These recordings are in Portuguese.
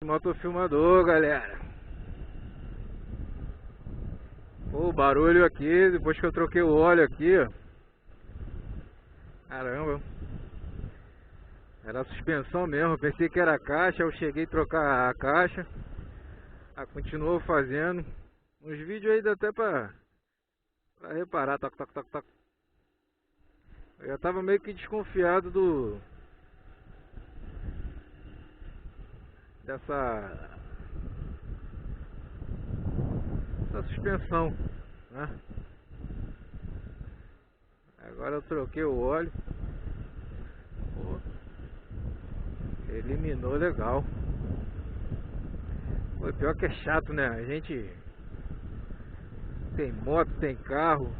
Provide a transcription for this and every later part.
Motofilmador, galera. O barulho aqui, depois que eu troquei o óleo aqui, ó. Caramba. Era a suspensão mesmo, pensei que era a caixa, eu cheguei a trocar a caixa. Continuou fazendo. Uns vídeos aí dá até pra reparar, toc, toc, toc, toc. Eu já tava meio que desconfiado dessa suspensão, né? Agora eu troquei o óleo. Pô, eliminou legal. Pô, pior que é chato, né? A gente tem moto, tem carro.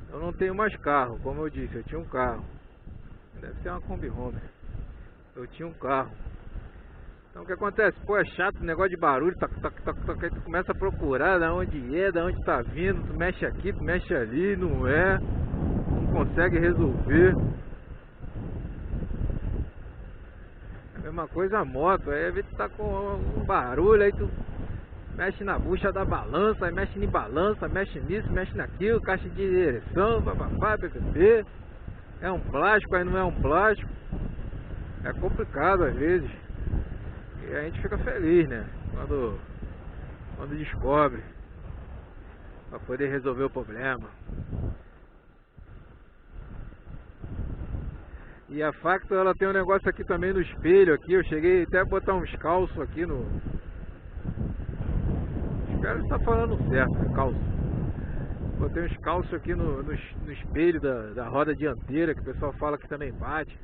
Eu não tenho mais carro, como eu disse, eu tinha um carro. Deve ser uma Kombi Home. Eu tinha um carro. Então o que acontece? Pô, é chato o negócio de barulho, toc, toc, toc, toc, aí tu começa a procurar da onde é, da onde tá vindo, tu mexe aqui, tu mexe ali, não consegue resolver. A mesma coisa a moto, aí às vezes tu tá com um barulho, aí tu mexe na bucha da balança, aí mexe em balança, mexe nisso, mexe naquilo, caixa de direção, papapá, ppp. É um plástico, aí não é um plástico. É complicado às vezes. E a gente fica feliz, né? Quando descobre, para poder resolver o problema. E a Factor, ela tem um negócio aqui também no espelho aqui. Eu cheguei até a botar uns calços aqui no... Espero que tá falando certo, né? Calço. Botei uns calços aqui no espelho da roda dianteira, que o pessoal fala que também bate.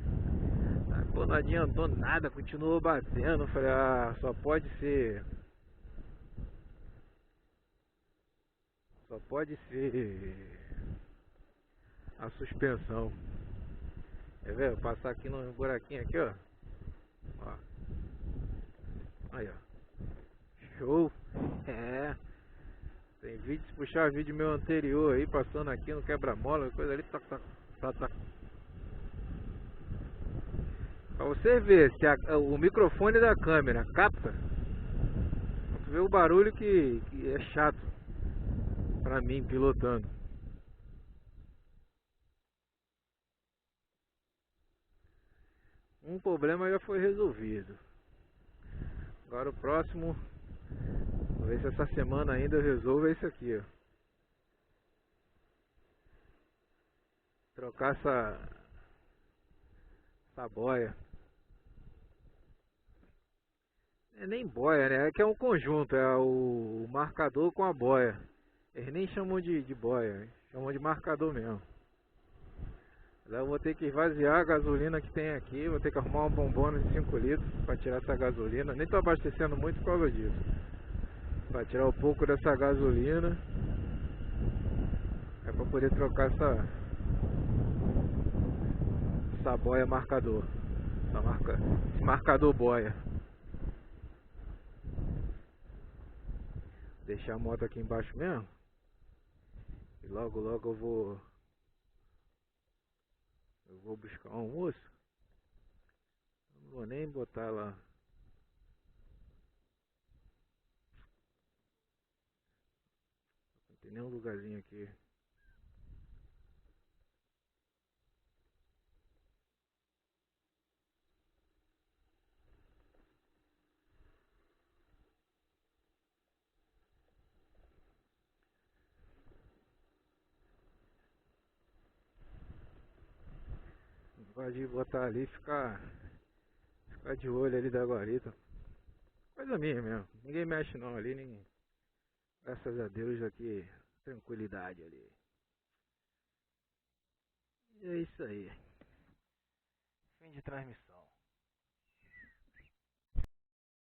Pô, não adiantou nada, continuou batendo. Eu falei, só pode ser a suspensão. Quer ver? Vou passar aqui no buraquinho aqui, ó. Aí, ó. Show. Tem vídeo, se puxar vídeo meu anterior aí, passando aqui no quebra-mola, coisa ali, tac, tac, tac, tac. Pra você ver se o microfone da câmera capta, você vê o barulho que é chato pra mim pilotando. Um problema já foi resolvido. Agora o próximo, vou ver se essa semana ainda eu resolvo isso aqui, ó. Trocar essa boia. É nem boia, né? É que é um conjunto, é o marcador com a boia. Eles nem chamam de boia, chamam de marcador mesmo. Eu vou ter que esvaziar a gasolina que tem aqui, vou ter que arrumar uma bombona de 5 litros para tirar essa gasolina. Nem tô abastecendo muito por causa disso. Para tirar um pouco dessa gasolina. É para poder trocar essa boia marcador. Esse marcador boia. Deixar a moto aqui embaixo mesmo. E logo logo eu vou buscar um almoço. Não vou nem botar lá. Não tem nenhum lugarzinho aqui. Pode botar ali e ficar de olho ali da guarita. Coisa minha mesmo. Ninguém mexe não ali, nem. Graças a Deus aqui, tranquilidade ali. E é isso aí. Fim de transmissão.